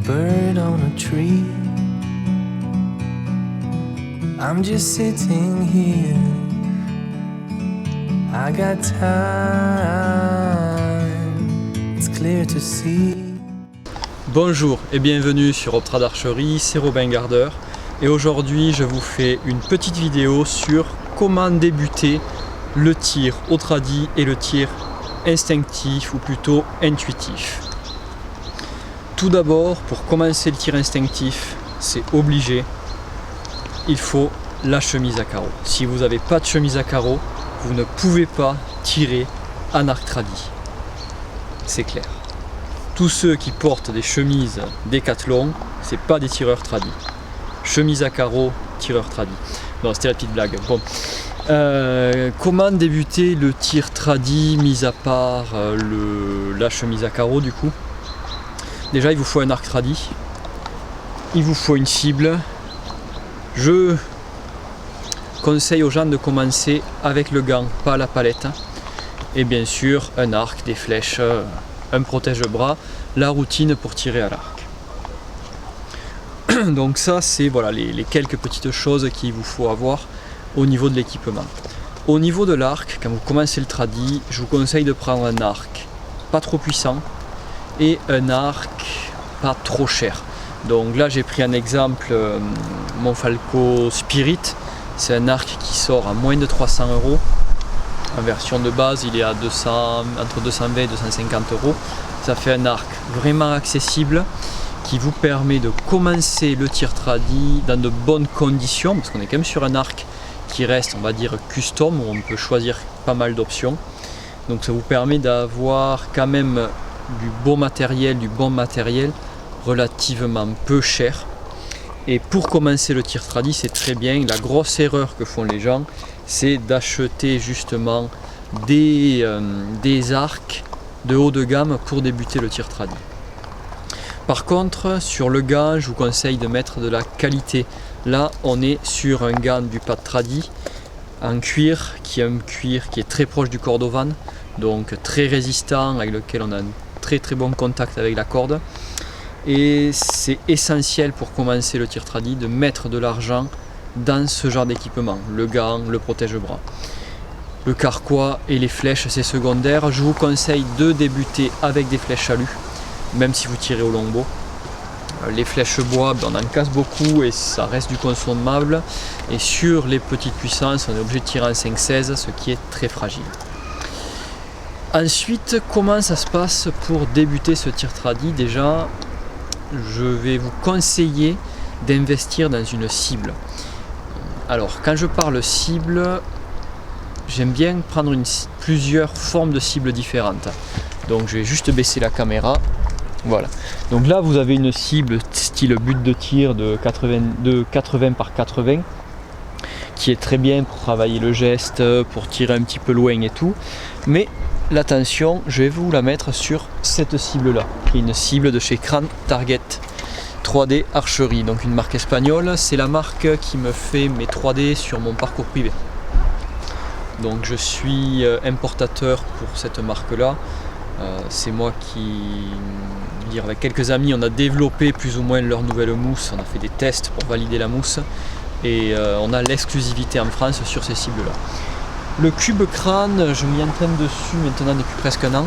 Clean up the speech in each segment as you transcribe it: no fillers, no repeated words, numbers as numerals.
bird on a tree. I'm just sitting here. I got time. It's clear to see. Bonjour et bienvenue sur Optra d'Archerie, c'est Robin Gardeur et aujourd'hui je vous fais une petite vidéo sur comment débuter le tir au tradi et le tir instinctif ou plutôt intuitif. Tout d'abord, pour commencer le tir instinctif, c'est obligé, il faut la chemise à carreaux. Si vous n'avez pas de chemise à carreaux, vous ne pouvez pas tirer en arc tradi. C'est clair. Tous ceux qui portent des chemises Décathlon, c'est pas des tireurs tradi. Chemise à carreaux, tireur tradi. Non, c'était la petite blague. Bon. Comment débuter le tir tradi, mis à part la chemise à carreaux du coup? Déjà, il vous faut un arc tradi. Il vous faut une cible. Je conseille aux gens de commencer avec le gant, pas la palette. Et bien sûr, un arc, des flèches, un protège-bras, la routine pour tirer à l'arc. Donc ça, c'est voilà, les quelques petites choses qu'il vous faut avoir au niveau de l'équipement. Au niveau de l'arc, quand vous commencez le tradi, je vous conseille de prendre un arc pas trop puissant et un arc pas trop cher. Donc là, j'ai pris un exemple, mon Falco Spirit. C'est un arc qui sort à moins de 300 €. En version de base, il est à entre 220 et 250 €. Ça fait un arc vraiment accessible qui vous permet de commencer le tir tradi dans de bonnes conditions, parce qu'on est quand même sur un arc qui reste, on va dire, custom, où on peut choisir pas mal d'options. Donc ça vous permet d'avoir quand même du bon matériel relativement peu cher. Et pour commencer le tir tradi, c'est très bien. La grosse erreur que font les gens, c'est d'acheter justement des arcs de haut de gamme pour débuter le tir tradi. Par contre, sur le gant, je vous conseille de mettre de la qualité. Là, on est sur un gant du pad tradi en cuir, qui est un cuir qui est très proche du cordovan, donc très résistant, avec lequel on a un très bon contact avec la corde. Et c'est essentiel pour commencer le tir tradi de mettre de l'argent dans ce genre d'équipement, le gant, le protège-bras. Le carquois et les flèches, c'est secondaire. Je vous conseille de débuter avec des flèches alu, même si vous tirez au longbow. Les flèches bois, on en casse beaucoup et ça reste du consommable. Et sur les petites puissances, on est obligé de tirer en 5-16, ce qui est très fragile. Ensuite, comment ça se passe pour débuter ce tir tradi? Déjà, je vais vous conseiller d'investir dans une cible. Alors, quand je parle cible, j'aime bien prendre plusieurs formes de cibles différentes. Donc, je vais juste baisser la caméra. Voilà. Donc là, vous avez une cible style but de tir de 80 par 80, qui est très bien pour travailler le geste, pour tirer un petit peu loin et tout. Mais l'attention, je vais vous la mettre sur cette cible-là, qui est une cible de chez Cran Target 3D Archerie, donc une marque espagnole. C'est la marque qui me fait mes 3D sur mon parcours privé. Donc je suis importateur pour cette marque-là. C'est moi qui, avec quelques amis, on a développé plus ou moins leur nouvelle mousse. On a fait des tests pour valider la mousse et on a l'exclusivité en France sur ces cibles-là. Le cube crâne, je m'y entraîne dessus maintenant depuis presque un an.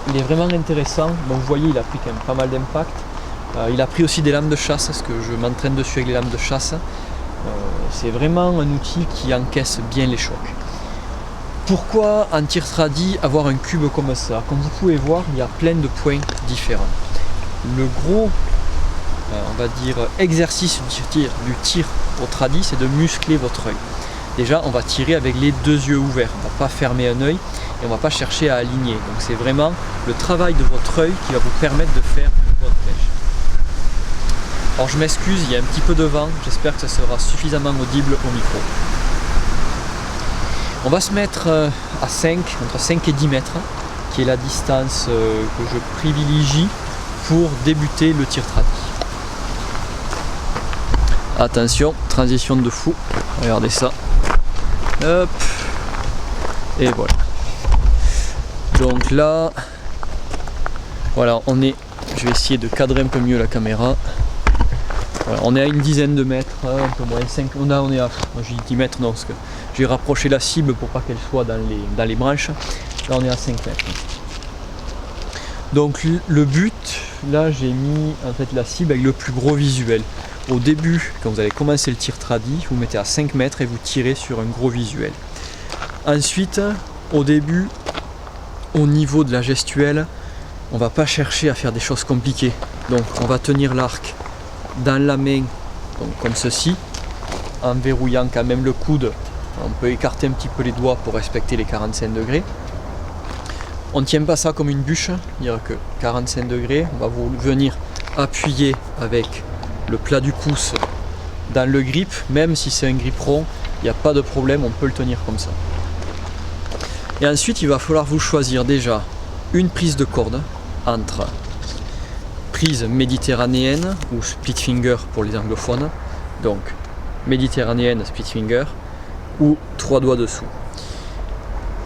Il est vraiment intéressant. Donc vous voyez, il a pris quand même pas mal d'impact. Il a pris aussi des lames de chasse, parce que je m'entraîne dessus avec les lames de chasse. C'est vraiment un outil qui encaisse bien les chocs. Pourquoi en tir tradi avoir un cube comme ça? Comme vous pouvez voir, il y a plein de points différents. Le gros, on va dire, exercice du tir au tradi, c'est de muscler votre œil. Déjà, on va tirer avec les deux yeux ouverts, on ne va pas fermer un œil et on ne va pas chercher à aligner. Donc c'est vraiment le travail de votre œil qui va vous permettre de faire une bonne flèche. Alors je m'excuse, il y a un petit peu de vent, j'espère que ça sera suffisamment audible au micro. On va se mettre à 5, entre 5 et 10 mètres, qui est la distance que je privilégie pour débuter le tir tradi. Attention, transition de fou, regardez ça. Hop, et voilà. Donc là, voilà, je je vais essayer de cadrer un peu mieux la caméra. Voilà, on est à une dizaine de mètres, un peu moins, 5, on est à, j'ai dit 10 mètres, non, parce que j'ai rapproché la cible pour pas qu'elle soit dans les branches. Là on est à 5 mètres. Donc le but, là j'ai mis en fait la cible avec le plus gros visuel. Au début, quand vous allez commencer le tir tradi, vous mettez à 5 mètres et vous tirez sur un gros visuel. Ensuite, au début, au niveau de la gestuelle, on va pas chercher à faire des choses compliquées. Donc on va tenir l'arc dans la main, donc comme ceci, en verrouillant quand même le coude. On peut écarter un petit peu les doigts pour respecter les 45 degrés. On ne tient pas ça comme une bûche, dire que 45 degrés, on va venir appuyer avec le plat du pouce dans le grip, même si c'est un grip rond, il n'y a pas de problème, on peut le tenir comme ça. Et ensuite, il va falloir vous choisir déjà une prise de corde entre prise méditerranéenne ou split finger pour les anglophones, donc méditerranéenne, split finger, ou 3 doigts dessous.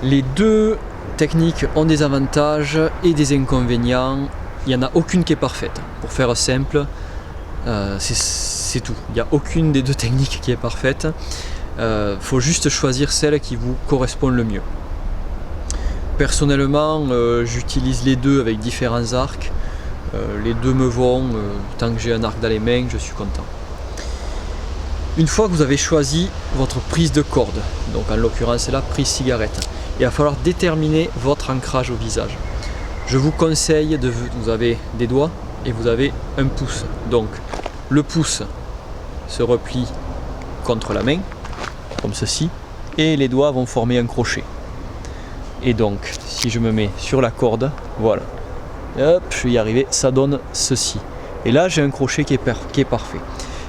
Les deux techniques ont des avantages et des inconvénients, il n'y en a aucune qui est parfaite. Pour faire simple, c'est tout, il n'y a aucune des deux techniques qui est parfaite, faut juste choisir celle qui vous correspond le mieux. Personnellement, j'utilise les deux avec différents arcs. Les deux me vont, tant que j'ai un arc dans les mains, je suis content. Une fois que vous avez choisi votre prise de corde, donc en l'occurrence c'est la prise cigarette, il va falloir déterminer votre ancrage au visage. Je vous conseille vous avez des doigts et vous avez un pouce. Donc le pouce se replie contre la main, comme ceci, et les doigts vont former un crochet. Et donc, si je me mets sur la corde, voilà, hop, je vais y arriver, ça donne ceci. Et là, j'ai un crochet qui est parfait.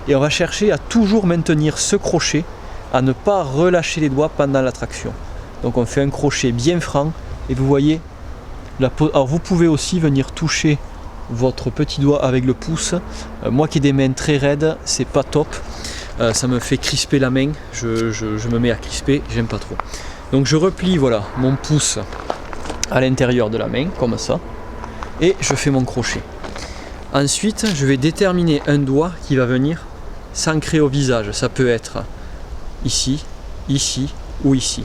Et on va chercher à toujours maintenir ce crochet, à ne pas relâcher les doigts pendant la traction. Donc on fait un crochet bien franc, et vous voyez, alors vous pouvez aussi venir toucher votre petit doigt avec le pouce. Moi qui ai des mains très raides, c'est pas top. Ça me fait crisper la main, je me mets à crisper, j'aime pas trop. Donc je replie voilà, mon pouce à l'intérieur de la main, comme ça, et je fais mon crochet. Ensuite, je vais déterminer un doigt qui va venir s'ancrer au visage. Ça peut être ici, ici ou ici.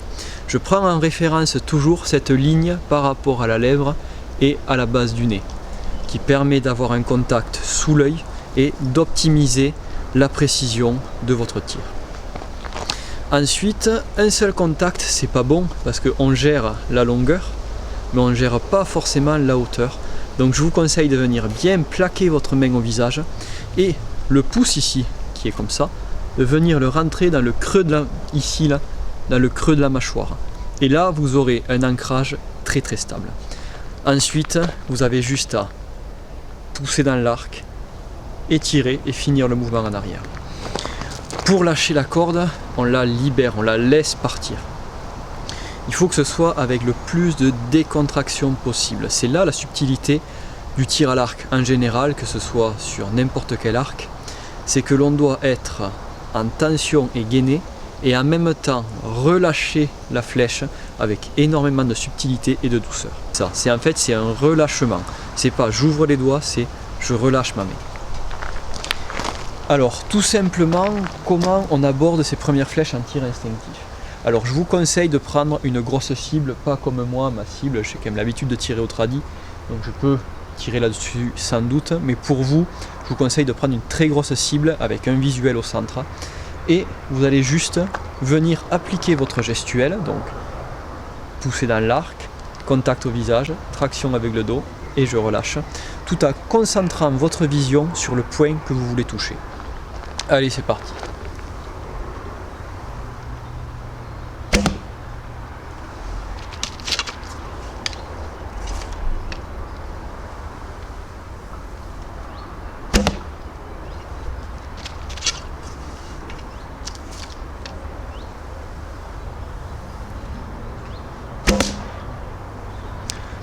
Je prends en référence toujours cette ligne par rapport à la lèvre et à la base du nez, qui permet d'avoir un contact sous l'œil et d'optimiser la précision de votre tir. Ensuite, un seul contact, c'est pas bon parce qu'on gère la longueur, mais on ne gère pas forcément la hauteur. Donc je vous conseille de venir bien plaquer votre main au visage et le pouce ici, qui est comme ça, de venir le rentrer dans le creux de la, ici là, dans le creux de la mâchoire. Et là, vous aurez un ancrage très très stable. Ensuite, vous avez juste à pousser dans l'arc, étirer et finir le mouvement en arrière. Pour lâcher la corde, on la libère, on la laisse partir. Il faut que ce soit avec le plus de décontraction possible. C'est là la subtilité du tir à l'arc en général, que ce soit sur n'importe quel arc. C'est que l'on doit être en tension et gainé et en même temps relâcher la flèche avec énormément de subtilité et de douceur. Ça, c'est en fait c'est un relâchement. C'est pas j'ouvre les doigts, c'est je relâche ma main. Alors, tout simplement, comment on aborde ces premières flèches en tir instinctif? Alors, je vous conseille de prendre une grosse cible, pas comme moi, ma cible, j'ai quand même l'habitude de tirer au tradi, donc je peux tirer là-dessus sans doute, mais pour vous, je vous conseille de prendre une très grosse cible avec un visuel au centre, et vous allez juste venir appliquer votre gestuelle, donc pousser dans l'arc, contact au visage, traction avec le dos, et je relâche, tout en concentrant votre vision sur le point que vous voulez toucher. Allez, c'est parti.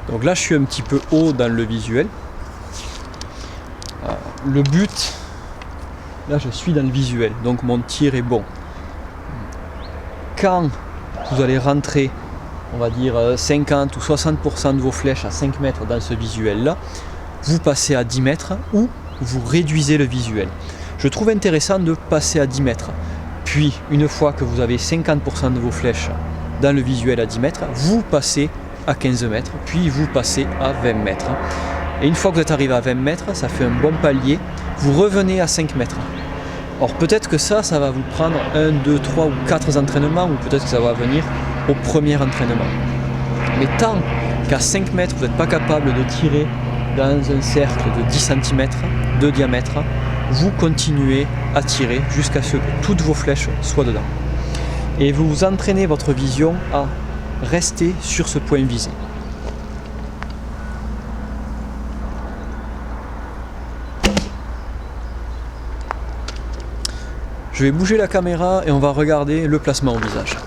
Donc là, je suis un petit peu haut dans le visuel. Le but, là je suis dans le visuel, donc mon tir est bon. Quand vous allez rentrer, on va dire 50 ou 60% de vos flèches à 5 mètres dans ce visuel là, vous passez à 10 mètres ou vous réduisez le visuel. Je trouve intéressant de passer à 10 mètres. Puis, une fois que vous avez 50% de vos flèches dans le visuel à 10 mètres, vous passez à 15 mètres, puis vous passez à 20 mètres. Et une fois que vous êtes arrivé à 20 mètres, ça fait un bon palier, vous revenez à 5 mètres. Or peut-être que ça va vous prendre 1, 2, 3 ou 4 entraînements, ou peut-être que ça va venir au premier entraînement. Mais tant qu'à 5 mètres, vous n'êtes pas capable de tirer dans un cercle de 10 cm de diamètre, vous continuez à tirer jusqu'à ce que toutes vos flèches soient dedans. Et vous entraînez votre vision à rester sur ce point visé. Je vais bouger la caméra et on va regarder le placement au visage.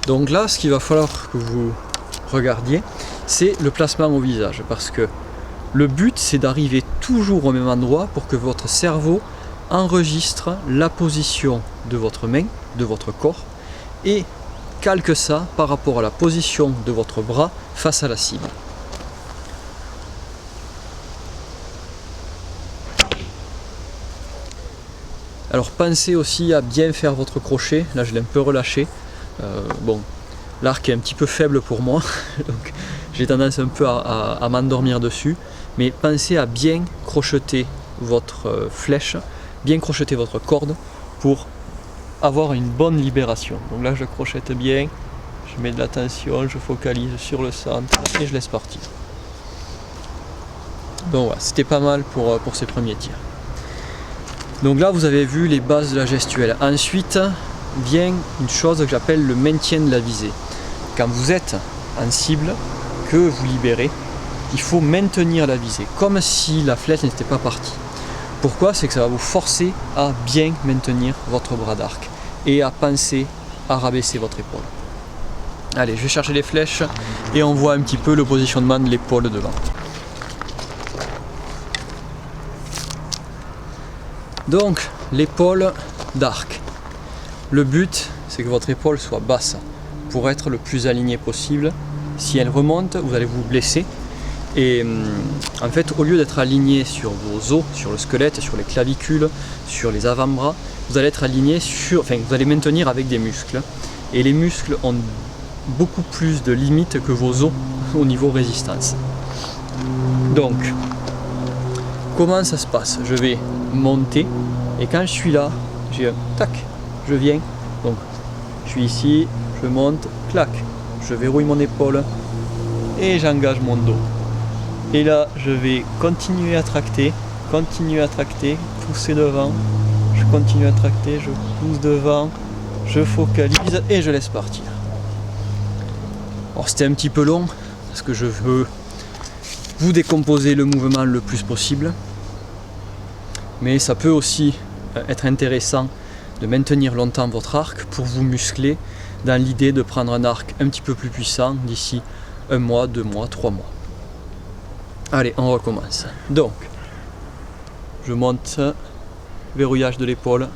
Donc là, ce qu'il va falloir que vous regardiez, c'est le placement au visage, parce que le but, c'est d'arriver toujours au même endroit pour que votre cerveau enregistre la position de votre main, de votre corps, et calque ça par rapport à la position de votre bras face à la cible. Alors pensez aussi à bien faire votre crochet. Là je l'ai un peu relâché. Bon, l'arc est un petit peu faible pour moi, donc j'ai tendance un peu à m'endormir dessus. Mais pensez à bien crocheter votre flèche, bien crocheter votre corde pour avoir une bonne libération. Donc là je crochette bien, je mets de la tension, je focalise sur le centre et je laisse partir. Donc voilà, c'était pas mal pour ces premiers tirs. Donc là vous avez vu les bases de la gestuelle. Ensuite vient une chose que j'appelle le maintien de la visée. Quand vous êtes en cible, que vous libérez, il faut maintenir la visée, comme si la flèche n'était pas partie. Pourquoi? C'est que ça va vous forcer à bien maintenir votre bras d'arc et à penser à rabaisser votre épaule. Allez, je vais chercher les flèches et on voit un petit peu le positionnement de l'épaule devant. Donc, l'épaule d'arc. Le but, c'est que votre épaule soit basse pour être le plus aligné possible. Si elle remonte, vous allez vous blesser. Et en fait, au lieu d'être aligné sur vos os, sur le squelette, sur les clavicules, sur les avant-bras, vous allez être aligné vous allez maintenir avec des muscles. Et les muscles ont beaucoup plus de limites que vos os au niveau résistance. Donc, comment ça se passe? Je vais monter et quand je suis là, j'ai un tac, je viens. Donc, je suis ici, je monte, clac, je verrouille mon épaule et j'engage mon dos. Et là, je vais continuer à tracter, pousser devant, je continue à tracter, je pousse devant, je focalise et je laisse partir. Alors c'était un petit peu long parce que je veux vous décomposer le mouvement le plus possible, mais ça peut aussi être intéressant de maintenir longtemps votre arc pour vous muscler dans l'idée de prendre un arc un petit peu plus puissant d'ici 1 mois, 2 mois, 3 mois. Allez, on recommence. Donc, je monte, verrouillage de l'épaule,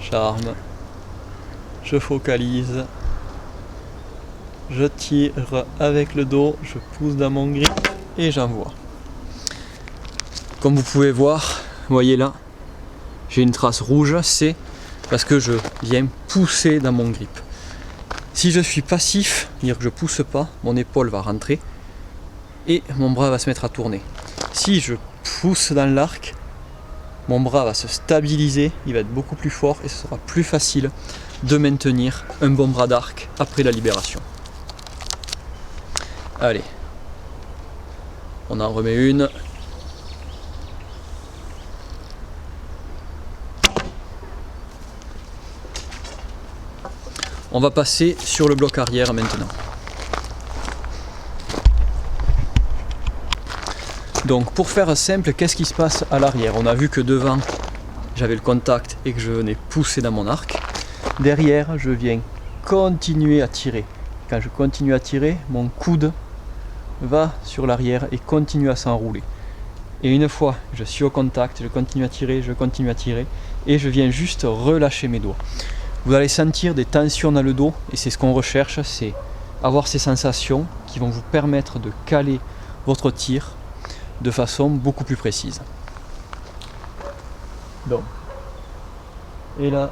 charme, je focalise, je tire avec le dos, je pousse dans mon grip et j'envoie. Comme vous pouvez voir, voyez là, j'ai une trace rouge, c'est parce que je viens pousser dans mon grip. Si je suis passif, c'est-à-dire que je pousse pas, mon épaule va rentrer et mon bras va se mettre à tourner. Si je pousse dans l'arc, mon bras va se stabiliser, il va être beaucoup plus fort et ce sera plus facile de maintenir un bon bras d'arc après la libération. Allez, on en remet une. On va passer sur le bloc arrière maintenant. Donc pour faire simple, qu'est-ce qui se passe à l'arrière? On a vu que devant j'avais le contact et que je venais pousser dans mon arc. Derrière je viens continuer à tirer. Quand je continue à tirer, mon coude va sur l'arrière et continue à s'enrouler. Et une fois je suis au contact, je continue à tirer et je viens juste relâcher mes doigts. Vous allez sentir des tensions dans le dos et c'est ce qu'on recherche, c'est avoir ces sensations qui vont vous permettre de caler votre tir de façon beaucoup plus précise. Donc, et là,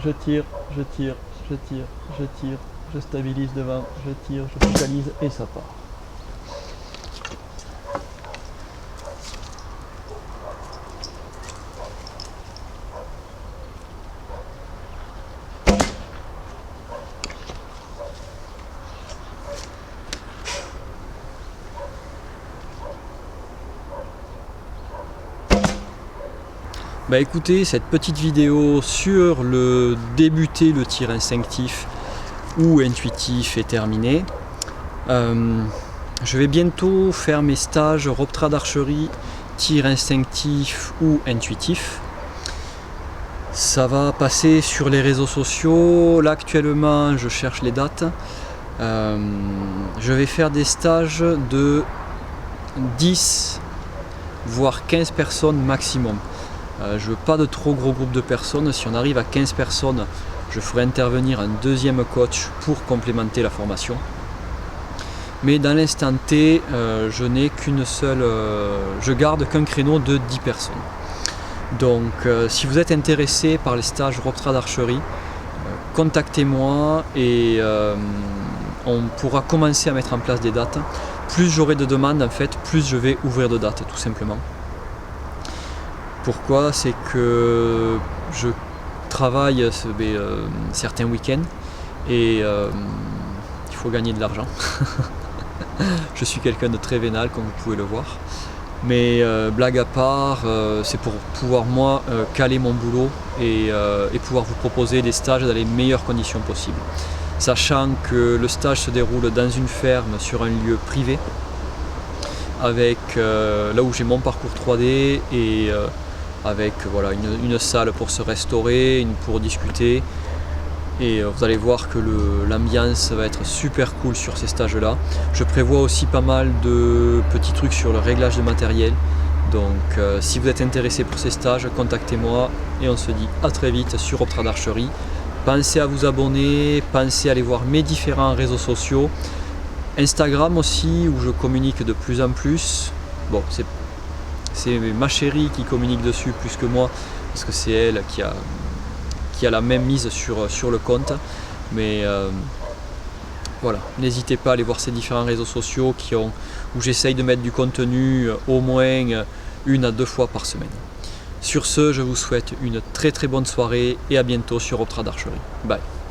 je tire, je tire, je tire, je tire, je stabilise devant, je tire, je focalise et ça part. Bah écoutez, cette petite vidéo sur le débuter le tir instinctif ou intuitif est terminée. Je vais bientôt faire mes stages Rob-Trad Archery, tir instinctif ou intuitif. Ça va passer sur les réseaux sociaux. Là actuellement je cherche les dates. Je vais faire des stages de 10 voire 15 personnes maximum. Je veux pas de trop gros groupes de personnes. Si on arrive à 15 personnes, je ferai intervenir un deuxième coach pour complémenter la formation. Mais dans l'instant T, je n'ai qu'une seule, je garde qu'un créneau de 10 personnes. Donc si vous êtes intéressé par les stages Rob-Trad Archery, contactez-moi et on pourra commencer à mettre en place des dates. Plus j'aurai de demandes en fait, plus je vais ouvrir de dates tout simplement. Pourquoi? C'est que je travaille certains week-ends et il faut gagner de l'argent. Je suis quelqu'un de très vénal comme vous pouvez le voir. Mais blague à part, c'est pour pouvoir moi caler mon boulot et pouvoir vous proposer des stages dans les meilleures conditions possibles. Sachant que le stage se déroule dans une ferme sur un lieu privé avec là où j'ai mon parcours 3D et avec voilà, une salle pour se restaurer, pour discuter. Et vous allez voir que l'ambiance va être super cool sur ces stages là. Je prévois aussi pas mal de petits trucs sur le réglage de matériel. Donc si vous êtes intéressé pour ces stages, contactez-moi et on se dit à très vite sur Rob-Trad Archery. Pensez à vous abonner, pensez à aller voir mes différents réseaux sociaux. Instagram aussi où je communique de plus en plus. Bon, c'est ma chérie qui communique dessus plus que moi parce que c'est elle qui a la même mise sur le compte. Mais voilà, n'hésitez pas à aller voir ces différents réseaux sociaux où j'essaye de mettre du contenu au moins 1 à 2 fois par semaine. Sur ce, je vous souhaite une très très bonne soirée et à bientôt sur Rob-Trad Archery. Bye.